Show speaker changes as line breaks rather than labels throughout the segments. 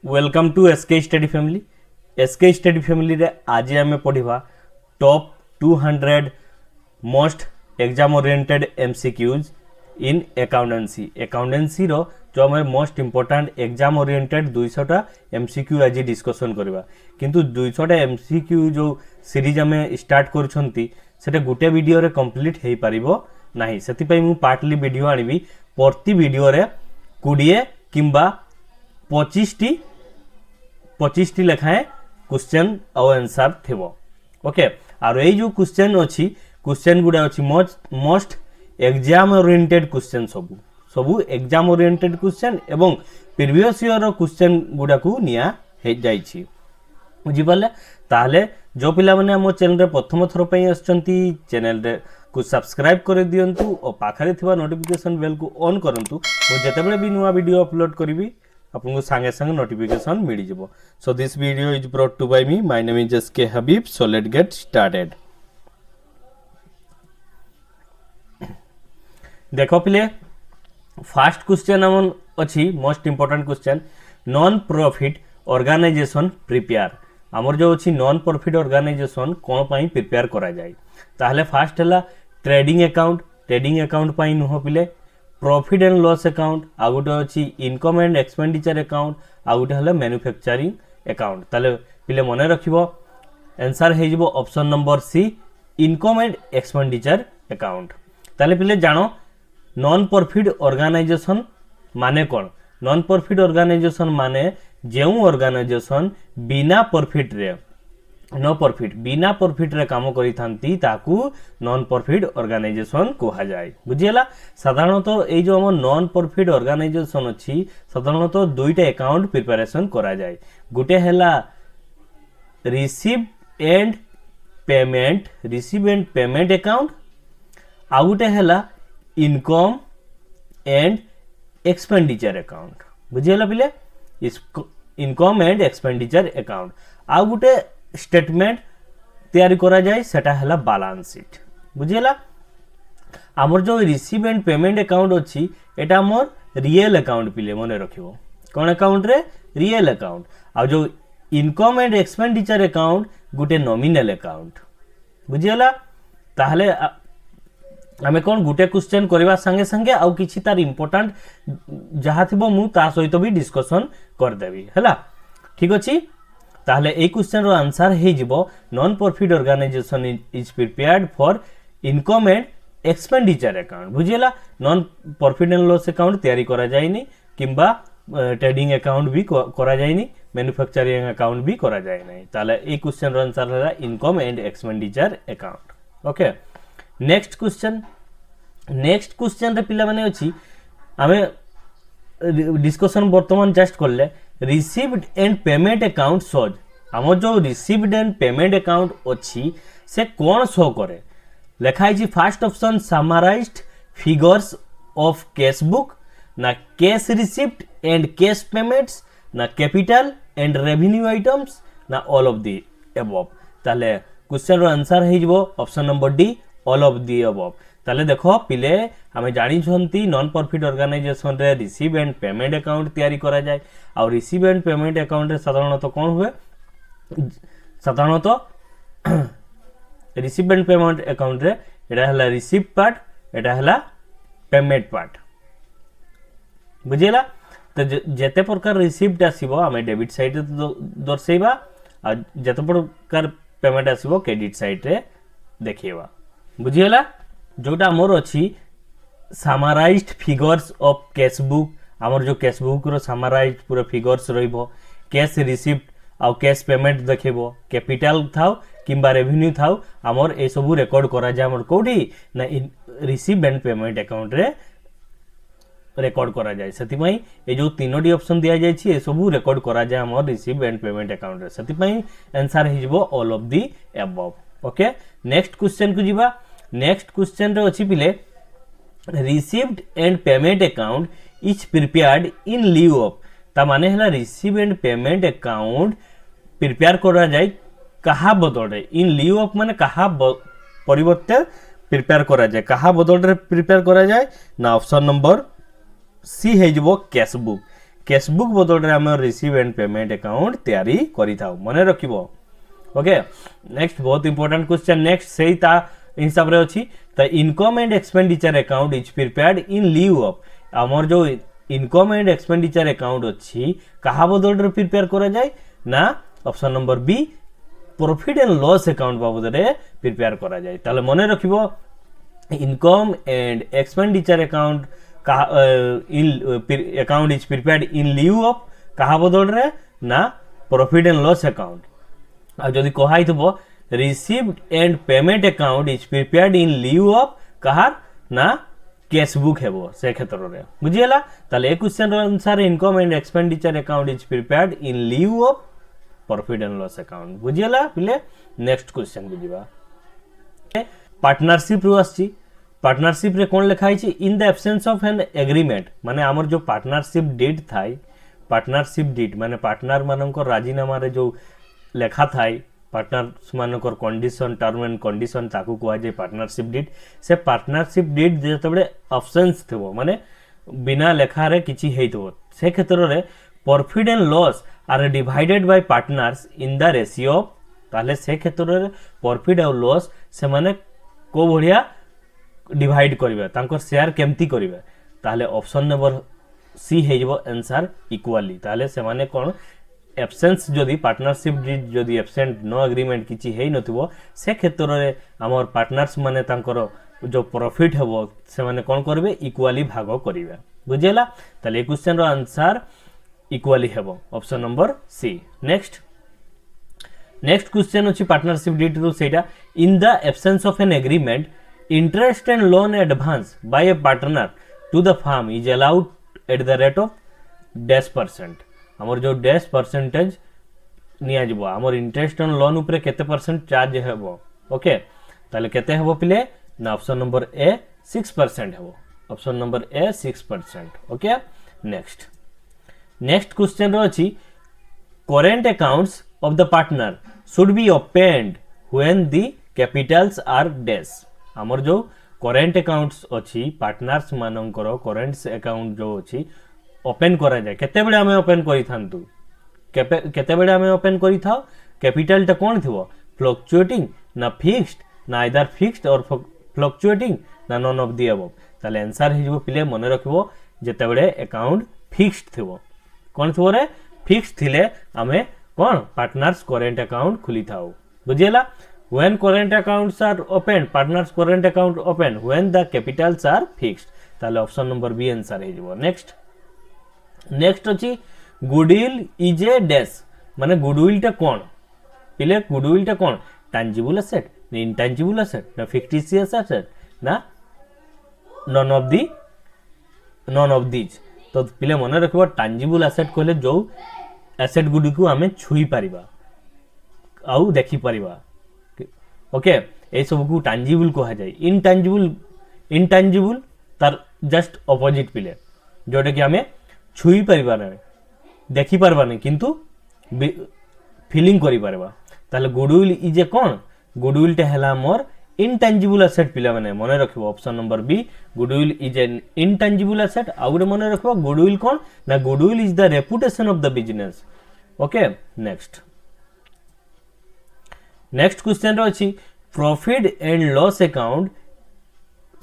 Welcome to SK study family. SK study family रे आज आम पढ़ा top 200 most exam oriented MCQs in accountancy. Accountancy रो जो आम मोस्ट इंपोर्टेंट एग्जाम ओरिएंटेड 200टा एमसीक्यू आज डिस्कसन करवा। किंतु 200टा एमसीक्यू जो सीरीज आम स्टार्ट करूछंती सेटा गुटे वीडियो रे कंप्लीट हेई परिबो नाही। सेति पई मु पार्टली वीडियो आनिबी। प्रति वीडियो रे 20 किंबा 25 टी लेखाएं क्वेश्चन और आंसर थिबो। ओके आरो ए जो क्वेश्चन अछि क्वेश्चन गुडा अछि मोस्ट एग्जाम ओरिएंटेड क्वेश्चन सबु एग्जाम ओरिएंटेड क्वेश्चन एवं प्रीवियस ईयर रो क्वेश्चन गुडा को निया हे जाइछि। बुझि पाले ताले जो पिला माने हमो चैनल रे प्रथम थरो पई आछंती चैनल रे को सब्सक्राइब कर दियंतु और पाखरे थिबा नोटिफिकेशन बेल को ऑन करंतु। मु जेतेबेले भी नुवा वीडियो अपलोड करिवि आपको संगे संगे नोटिफिकेशन मिल जिवो। So this video is brought to by me. My name is SK Habib. So let get started. देखो पिले फर्स्ट क्वेश्चन हमन अछि most important question non profit organisation prepare. हमर जो अछि नॉन प्रॉफिट ऑर्गेनाइजेशन कोन पई प्रिपेयर करा जाय ताहले फर्स्ट हला ट्रेडिंग अकाउंट पई नुह पिले प्रॉफिट एंड लॉस अकाउंट आ गोटे अछि इनकम एंड एक्सपेंडिचर अकाउंट आ गोटे हला मैन्युफैक्चरिंग अकाउंट। ताले पिले मने रखिबो आंसर हे जिवो option number C income and expenditure account. ताले पिले जानो नॉन प्रॉफिट ऑर्गेनाइजेशन माने कोन। नॉन प्रॉफिट ऑर्गेनाइजेशन माने जेउ ऑर्गेनाइजेशन बिना प्रॉफिट रे बिना प्रॉफिट रे काम करि थांती ताकू नॉन प्रॉफिट ऑर्गेनाइजेशन कहा जाय। बुझियला साधारणतः ए जो हम नॉन प्रॉफिट ऑर्गेनाइजेशन अछि साधारणतः दुईटा अकाउंट प्रिपरेशन करा जाय। गुटे हैला रिसीव एंड पेमेंट अकाउंट आ गुटे हैला इनकम एंड एक्सपेंडिचर अकाउंट। बुझियला पिले income and expenditure account uh Gute statement तैयारी करा जाए सेटा हला बैलेंस शीट। बुझियला हमर जो रिसीव एंड पेमेंट अकाउंट अछि एटा हमर रियल अकाउंट पिले मने रखिबो कोन अकाउंट रे रियल अकाउंट आ जो income and expenditure account Gute nominal account. बुझियला ताहले हमें कोन गुटे क्वेश्चन करबा संगे संगे आ किछि तार इंपोर्टेंट जहा थिबो मु ता सहित भी डिस्कशन कर देबी हला। ठीक अछि ताहले ए क्वेश्चन रो आंसर हे जिवो non profit organisation is prepared for income and expenditure account. बुझियला non profit and loss account तैयारी करा जायनी किंबा ट्रेडिंग अकाउंट भी करा जायनी मैन्युफैक्चरिंग अकाउंट भी करा जाय नै। ताहले ए क्वेश्चन रो आंसर होला income and expenditure account. Okay next question रे पिला माने अछि हमें डिस्कशन वर्तमान जस्ट करले received and payment account shows. हम जो रिसीव्ड एंड पेमेंट अकाउंट अछि से कोन शो करे लिखाई छी first option summarised figures of cash book ना cash received and cash payments ना कैपिटल एंड रेवेन्यू आइटम्स ना ऑल ऑफ द अबव। ताले क्वेश्चन रो आंसर हे जिवो option number D all of the above. ताले देखो पिले हमें जानी छंती नॉन प्रॉफिट ऑर्गेनाइजेशन रे रिसीव एंड पेमेंट अकाउंट तैयारी करा जाय और रिसीव एंड पेमेंट अकाउंट रे साधारणतः कोन हुए साधारणतः रिसीव एंड पेमेंट अकाउंट रे एटा हला रिसीव पार्ट एटा हला पेमेंट पार्ट। बुझियला तो जेते प्रकार रिसीव्ड आसीबो हमें डेबिट साइड रे दर्शैबा आ जेते प्रकार पेमेंट आसीबो क्रेडिट साइड रे देखिएबा। बुझियला जोटा मोर अछि summarised figures of cash book हमर जो कैश बुक रो समराइज्ड पूरा फिगर्स रहिबो कैश रिसीव्ड आ कैश पेमेंट देखिबो कैपिटल थाउ किंबा रेवेन्यू थाउ हमर ए सब रिकॉर्ड करा जाय हमर कोठी ना रिसीव एंड पेमेंट अकाउंट रे रिकॉर्ड करा जाय। सेति पई ए जो तीनोडी ऑप्शन दिया जाय छी ए सब रिकॉर्ड करा जाय हमर रिसीव एंड पेमेंट अकाउंट रे। सेति पई आंसर हे जिवो all of the above. Okay next question को जिबा। नेक्स्ट क्वेश्चन रे अछि पिले received and payment account is prepared in लिeu of. ता माने हला receive and payment account prepare करा जाय कहा बदल रे इन लिeu ऑफ माने कहा परिवर्ते प्रिपेयर करा जाय कहा बदल रे प्रिपेयर करा जाय ना ऑप्शन नंबर सी हे जिवो कैश बुक। केसबुक बदल आम रिसीव एंड पेमेंट अकाउंट तैयारी करि थाउ मन रखिबो। ओके नेक्स्ट बहुत इंपोर्टेंट क्वेश्चन नेक्स्ट सही ता हिसाब रे अछि the income and expenditure account is prepared in lieu of हमर जो इनकम एंड एक्सपेंडिचर अकाउंट अछि कहा बदल रे प्रिपेयर करा जाय ना option number B profit and loss account बाबद रे प्रिपेयर करा जाय। ताले मने रखिबो income and expenditure account account is prepared in lieu of कहा बदल रे ना प्रॉफिट एंड लॉस अकाउंट आ जदि कहाई थबो received and payment account is prepared in lieu of कहा ना कैश बुक हेबो से क्षेत्र रे बुझियला। ताले ए क्वेश्चन रो answer income and expenditure account is prepared in lieu of profit and loss account बुझियला। पिले नेक्स्ट क्वेश्चन बुझिबा पार्टनरशिप रो आछि पार्टनरशिप रे कोन लिखाई छी in the absence of an agreement माने हमर जो पार्टनरशिप डीड थाई पार्टनरशिप डीड माने पार्टनर मानकर राजीनामा रे जो लेखा थाई पार्टनर्स मानकर कंडीशन टर्म एंड कंडीशन ताकू कुआ जे पार्टनरशिप डीड से पार्टनरशिप डीड जेतबे ऑप्शंस थबो माने बिना लेखा रे किछि हेइतो से क्षेत्र रे profit and loss are divided by partners in the ratio ताले से क्षेत्र रे प्रॉफिट और लॉस से माने को बढ़िया डिवाइड करिवे तांकर शेयर केमती करिवे ताले ऑप्शन नंबर सी हेजबो आंसर इक्वली ताले से माने कोन एब्सेंस जदि पार्टनरशिप जदि एब्सेंट नो एग्रीमेंट किछि हेइ नथिबो से क्षेत्र रे हमर पार्टनर्स माने तांकर जो प्रॉफिट हेबो से माने कोन करबे इक्वली भाग करिवे बुझेला। ताले क्वेश्चन रो आंसर इक्वली हेबो option number C. Next question अछि पार्टनरशिप डीड रो सेटा in the absence of an agreement interest and loan advance by a partner to the firm is allowed at the rate of -% हमर जो -% निया जबो हमर interest and loan ऊपर केते परसेंट चार्ज हेबो ओके ताले केते हेबो पिले ना ऑप्शन नंबर ए 6% हेबो option number A 6% okay. Next question रो अछि current accounts of the partner should be opened when the capitals are dash हमर जो करेंट अकाउंट्स अछि पार्टनर्स मानकर करेंट अकाउंट जो अछि ओपन करा जाय केते बेले हमें ओपन करि थांतु केते बेले हमें ओपन करि थाओ कैपिटल टा कोन थिवो फ्लक्चुएटिंग ना फिक्स्ड ना आइदर फिक्स्ड और फ्लक्चुएटिंग ना नन ऑफ द अबव ताले आंसर हिजबो पिले मने रखिबो जेते बेले अकाउंट फिक्स्ड थिवो कोन थिवो रे फिक्स्ड थिले हमें कोन पार्टनर्स करेंट अकाउंट खुली थाओ बुझियला। When current accounts are opened, partners current account open when the capitals are fixed. ताले ऑप्शन नंबर बी आंसर है जो नेक्स्ट अछि गुडविल इज ए डैश माने गुडविल टा कोन पिले गुडविल टा कोन टैंजिबल एसेट ना इनटैंजिबल एसेट ना फिक्टिशियस एसेट ना नन ऑफ दीज तो पिले मन रखबो टैंजिबल एसेट कहले जो एसेट गुडी को हमें छुई परिबा आउ देखि परिबा ओके ए सब को टैंजिबल कहा जाय इनटैंजिबल तार जस्ट ऑपोजिट पिले जोटे कि हमें छुई परिबा नै देखि परबा नै किंतु फीलिंग करि परबा ताले गुडविल इज ए कोन गुडविल टे हला मोर इनटैंजिबल एसेट पिला माने मने रखिबो option number B goodwill is an intangible asset आउडे मने रखिबो गुडविल कोन ना goodwill is the reputation of the business okay. Next question रो अछि profit and loss account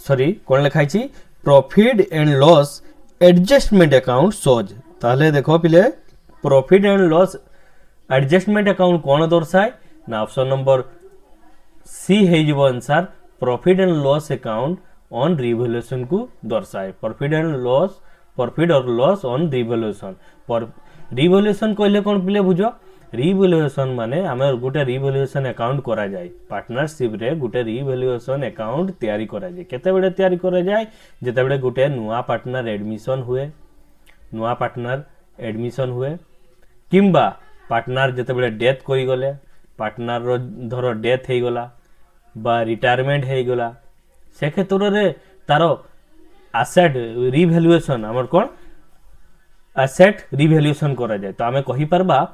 sorry कोन लिखाइ छी profit and loss adjustment account सोज ताले देखो पिले profit and loss adjustment account कोन दर्शाय ना ऑप्शन नंबर सी है जो answer profit and loss account on revaluation को दर्शाए प्रॉफिट और लॉस ऑन रिवैल्यूएशन पर रिवैल्यूएशन कहले कोन पिले बुझो रिवैल्यूएशन माने हमें गोटे रिवैल्यूएशन अकाउंट करा जाय पार्टनरशिप रे गोटे रिवैल्यूएशन अकाउंट तैयारी करा जाय केते बेले तैयारी करा जाय जेते बेले गोटे नुवा पार्टनर एडमिशन हुए किंबा पार्टनर जेते बेले डेथ करि गले पार्टनर रो धरो डेथ हे गला बा रिटायरमेंट हे गला से क्षेत्र रे तारो एसेट रिवैल्यूएशन हमर कोन एसेट रिवैल्यूएशन करा जाय तो हमें कहि परबा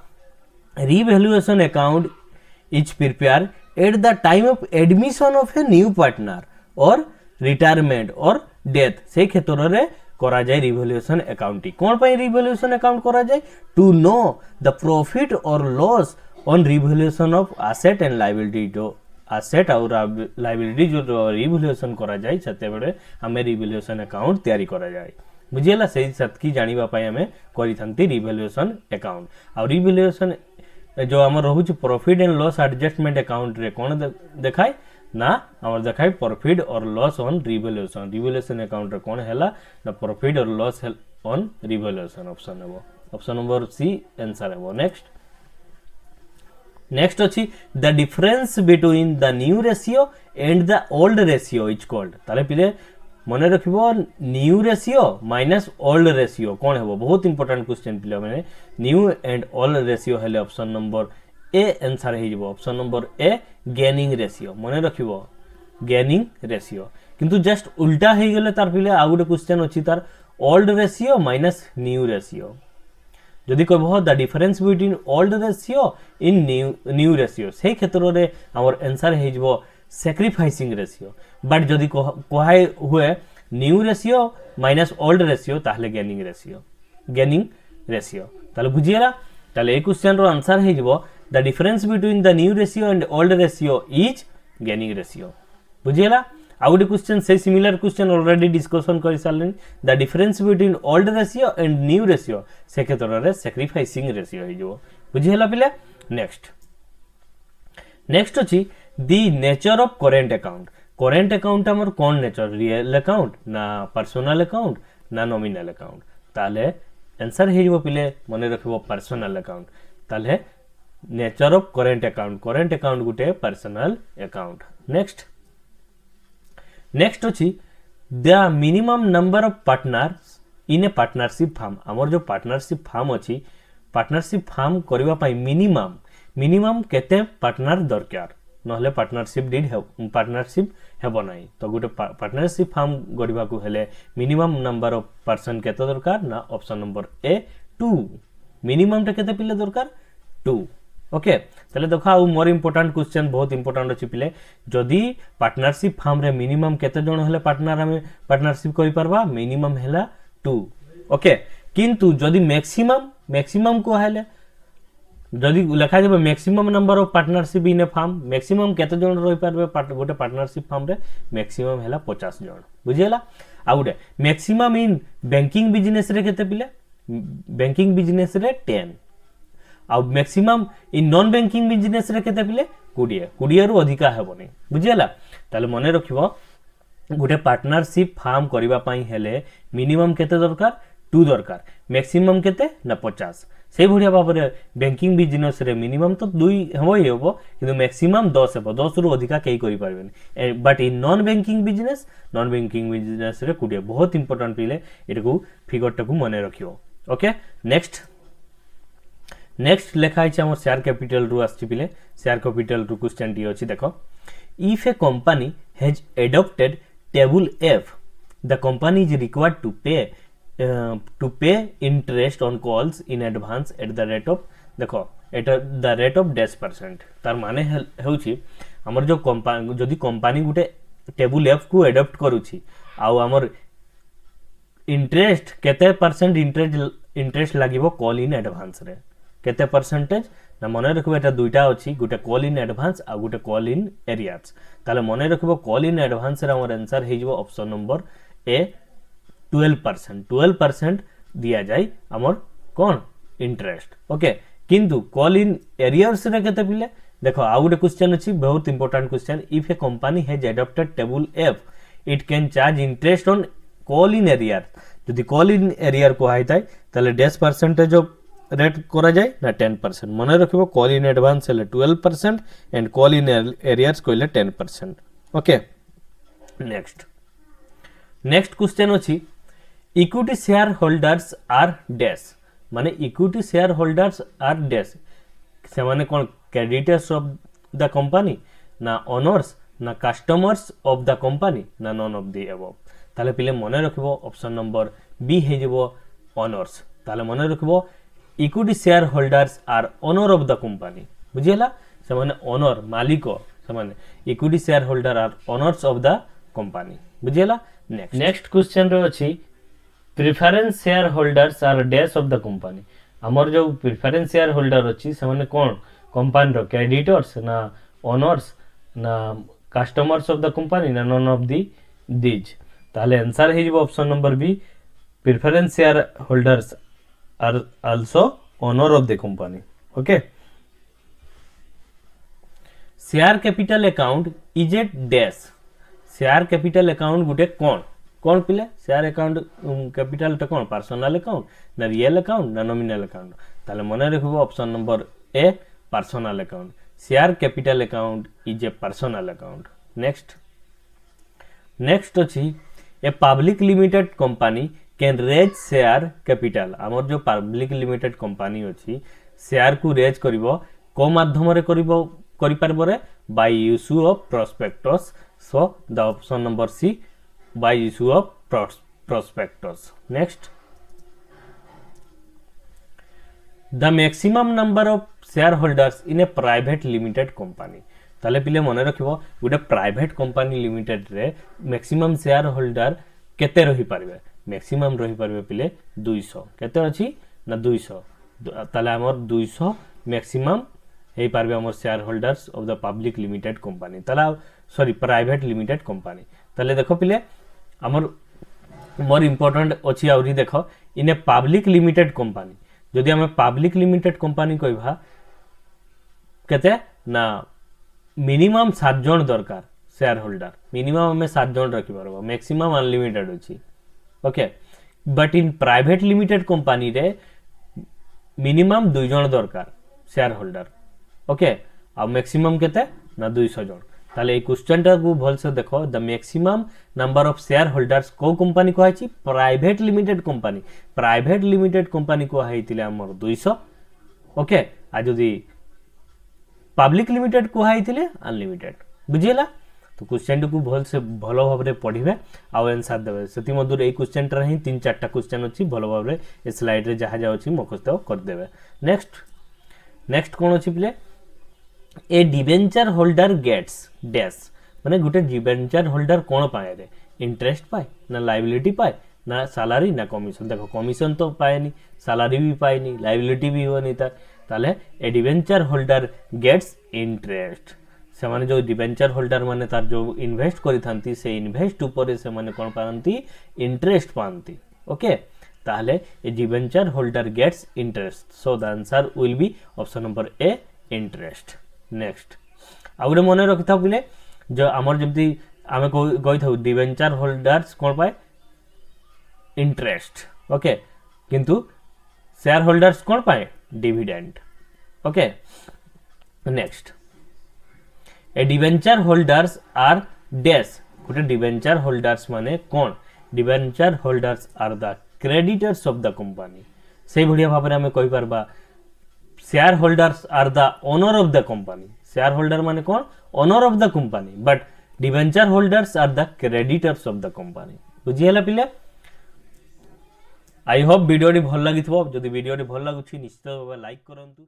revaluation account is prepared at the time of admission of a new partner or retirement or death से क्षेत्र रे करा जाए रिवैल्यूएशन अकाउंट कोन पई रिवैल्यूएशन अकाउंट करा जाए टू नो द प्रॉफिट और loss on revaluation of asset and liability जो एसेट और लायबिलिटी जो रिवैल्यूएशन करा जाए सेते बेले हमें रिवैल्यूएशन अकाउंट तैयारी करा जाए बुझियला सही सतकी जानिबा पई हमें करिथंती रिवैल्यूएशन अकाउंट और रिवैल्यूएशन जो हमर रहउछ profit and loss adjustment account रे कोन देखाय ना हमर देखाय प्रॉफिट और लॉस ऑन रिवैल्यूएशन अकाउंट रे कोन हैला ना प्रॉफिट और लॉस ऑन रिवैल्यूएशन ऑप्शन हेबो ऑप्शन नंबर सी आंसर हेबो नेक्स्ट अछि the difference between the new ratio and the old ratio is called ताले पिले मने रखिबो new ratio minus old ratio कोन हेबो बहुत इंपोर्टेंट क्वेश्चन पिले माने न्यू एंड ओल्ड रेशियो हेले ऑप्शन नंबर ए आंसर हे जबो option number A gaining ratio मने रखिबो गेनिंग रेशियो किंतु जस्ट उल्टा हे गेले तार पिले आ गुटे क्वेश्चन अछि तार old ratio minus new ratio जदि कहबो the difference between old ratio in new ratio से क्षेत्र रे हमर आंसर हे जबो सैक्रिफाइसिंग रेशियो बट जदि कोहाय हुए new ratio minus old ratio ताहले गेनिंग रेशियो ताले बुझियला ताले ए क्वेश्चन रो आंसर हे जबो the difference between the new ratio and old ratio is gaining ratio बुझियला आ गुटे क्वेश्चन से सिमिलर क्वेश्चन ऑलरेडी डिस्कशन कर सारलेन the difference between old ratio and new ratio से क्षेत्र रे सैक्रिफाइसिंग रेशियो हे जबो बुझियला पिले नेक्स्ट अछि the nature of current account हमर कोन नेचर रियल अकाउंट ना पर्सनल अकाउंट ना नॉमिनल अकाउंट ताले आंसर हे जबो पिले मने रखबो पर्सनल अकाउंट ताले नेचर ऑफ करेंट अकाउंट गुटे पर्सनल अकाउंट नेक्स्ट अछि the minimum number of partners in a partnership firm हमर जो पार्टनरशिप फार्म अछि पार्टनरशिप फार्म करबा पई मिनिमम केते पार्टनर दरकार नहले पार्टनरशिप हेबो नाही तो गुटे पार्टनरशिप फार्म गढिबा को हेले मिनिमम नंबर ऑफ पर्सन केते दरकार ना ऑप्शन नंबर ए 2 मिनिमम टा केते पिले दरकार 2 ओके तले देखा आ मोर इंपोर्टेंट क्वेश्चन बहुत इंपोर्टेंट अछि पिले जदी पार्टनरशिप फार्म रे मिनिमम केते जण हेले पार्टनर हमें पार्टनरशिप करि परबा मिनिमम हेला 2 ओके किंतु जदी मैक्सिमम को हेले जदि लिखा जाबे maximum number of partnership in a firm maximum केते जण रहि पारबे गोटे पार्टनरशिप फार्म रे मैक्सिमम हेला 50 जण बुझियला आ गोटे मैक्सिमम इन बैंकिंग बिजनेस रे केते पिले बैंकिंग बिजनेस रे 10 आ maximum in non banking business रे केते पिले 20 रु अधिका हेबोनी बुझियला ताले मने रखिबो गोटे पार्टनरशिप फार्म करबा पई हेले मिनिमम केते दरकार 2 दरकार मैक्सिमम केते ना 50 से भड़िया भाव बैंकिंग बिजनेस रे मिनिमम तो 2 हेबो किंतु मैक्सिमम 10 हेबो 10 रु अधिका केई करि पारबेनी but in non banking business रे 20 बहुत इंपोर्टेंट पिले एटकू फिगर टकू मने रखियो ओके नेक्स्ट लेखा है हमर शेयर कैपिटल रु आछि पिले शेयर कैपिटल रु क्वेश्चन टी अछि देखो if a company has adopted table F the company is required to pay interest on calls in advance at the rate of देखो एट द रेट ऑफ 10% तार माने हेउछि हमर जो कंपनी जदी कंपनी गुटे टेबल एफ को एडॉप्ट करूछि आ हमर इंटरेस्ट केते परसेंट इंटरेस्ट लागिवो कॉल इन एडवांस रे केते परसेंटेज ना मने रखबो एटा दुइटा अछि गुटे call in advance uh Gute call in areas ताले मने रखबो कॉल इन एडवांस रे हमर आंसर हे जबो ऑप्शन नंबर ए 12% दिया जाय हमर कोन इंटरेस्ट ओके किंतु कॉल इन एरियर्स रे केते पिले देखो आ गुटे क्वेश्चन अछि बहुत important question if a company has adopted table F it can charge interest on call in arrear जदि कॉल इन एरियर को हाइताय ताले 10% ऑफ रेट करा जाय ना 10% मने रखिबो कॉल इन एडवांस हेले 12% एंड कॉल इन एरियर्स कोइले 10% ओके नेक्स्ट क्वेश्चन अछि equity share holders are dash माने equity share holders are dash से माने कोन क्रेडिटर्स ऑफ द कंपनी ना ओनर्स ना कस्टमर्स ऑफ द कंपनी ना नॉन ऑफ द अबव ताले पिले मने रखिबो ऑप्शन नंबर बी हे जबो ओनर्स ताले मने रखिबो equity share holders are owner of the company बुझियला से माने ओनर मालिक से माने equity share holder are owners of the company बुझियला नेक्स्ट क्वेश्चन रो अछि preference share holders are dash of the company हमर जो प्रिफरेंस शेयर होल्डर अछि से माने कोन कंपनी रो क्रेडिटर्स ना ओनर्स ना कस्टमर्स ऑफ द कंपनी ना नन ऑफ दीज ताले आंसर हे जिवो option number B preference share holders are also owner of the company okay share capital account is a dash share capital account गुटे कोन कोन पिले share account capital टा कोन पर्सनल अकाउंट ना रियल अकाउंट ना नॉमिनल अकाउंट ताले मने रखबो option number A personal account share capital account is a personal account next अछि a public limited company can raise share capital हमर जो पब्लिक लिमिटेड कंपनी अछि शेयर को रेज करिवो को माध्यम रे करिवो करि परबो रे by issue of prospectus so the option number C by issue of prospectus next the maximum number of shareholders in a private limited company ताले पिले मने रखिबो गुटे प्राइवेट कंपनी लिमिटेड रे मैक्सिमम शेयर होल्डर केते रही पारबे मैक्सिमम रही पारबे पिले 200 केते अछि ना 200 ताले हमर 200 मैक्सिमम हे पारबे हमर share holders of the public limited company ताला सॉरी प्राइवेट लिमिटेड कंपनी ताले देखो पिले हमर मोर इंपोर्टेंट अछि आउरी देखो इन ए पब्लिक लिमिटेड कंपनी जदि हम पब्लिक लिमिटेड कंपनी कहबा केते ना मिनिमम 7 जन दरकार शेयर होल्डर मिनिमम हमें 7 जन रखि परबो मैक्सिमम अनलिमिटेड अछि okay but in private limited company रे मिनिमम 2 जन दरकार शेयर होल्डर ओके आ मैक्सिमम केते ना 200 जन ताले क्वेश्चन टा को भल से देखो the maximum number of share holders को कंपनी को आछि प्राइवेट लिमिटेड कंपनी को हाइतिले हमर 200 ओके आ जदी पब्लिक लिमिटेड को हाइतिले अनलिमिटेड बुझिला तो क्वेश्चन को भल से भलो भाबरे पढिबे आ आंसर देबे सती मधुर ए क्वेश्चन टा ही 3-4 टा क्वेश्चन अछि भलो भाबरे ए स्लाइड रे जहा जा अछि मुखस्त कर देबे नेक्स्ट कोन अछि play a debenture holder gets dash माने गुटे डिबेंचर होल्डर कोन पाए रे इंटरेस्ट पाए ना लायबिलिटी पाए ना सैलरी ना कमीशन देखो कमीशन तो पाएनी सैलरी भी पाएनी लायबिलिटी भी होनी ताले a debenture holder gets interest से माने जो डिबेंचर होल्डर माने तार जो इन्वेस्ट करि थांती से इन्वेस्ट ऊपर से माने कोन पारंती इंटरेस्ट पांती ओके ताले a debenture holder gets interest so the answer will be option number A interest next आउरे मने रखिथा पिले जो हमर जमती आमे गई था डिबेंचर होल्डर्स कोन पाए इंटरेस्ट ओके किंतु शेयर होल्डर्स कोन पाए dividend okay next a debenture holders are dash गुटे डिबेंचर होल्डर्स माने कोन debenture holders are the creditors of the company से बढ़िया भाबरे हमें कहि परबा share holders are the owner of the company share holder माने कौन owner of the company but debenture holders are the creditors of the company बुझियला पिले आई होप वीडियो भल लागिथबो जदि वीडियो भल लागुछि निश्चित भाबे लाइक करंतु।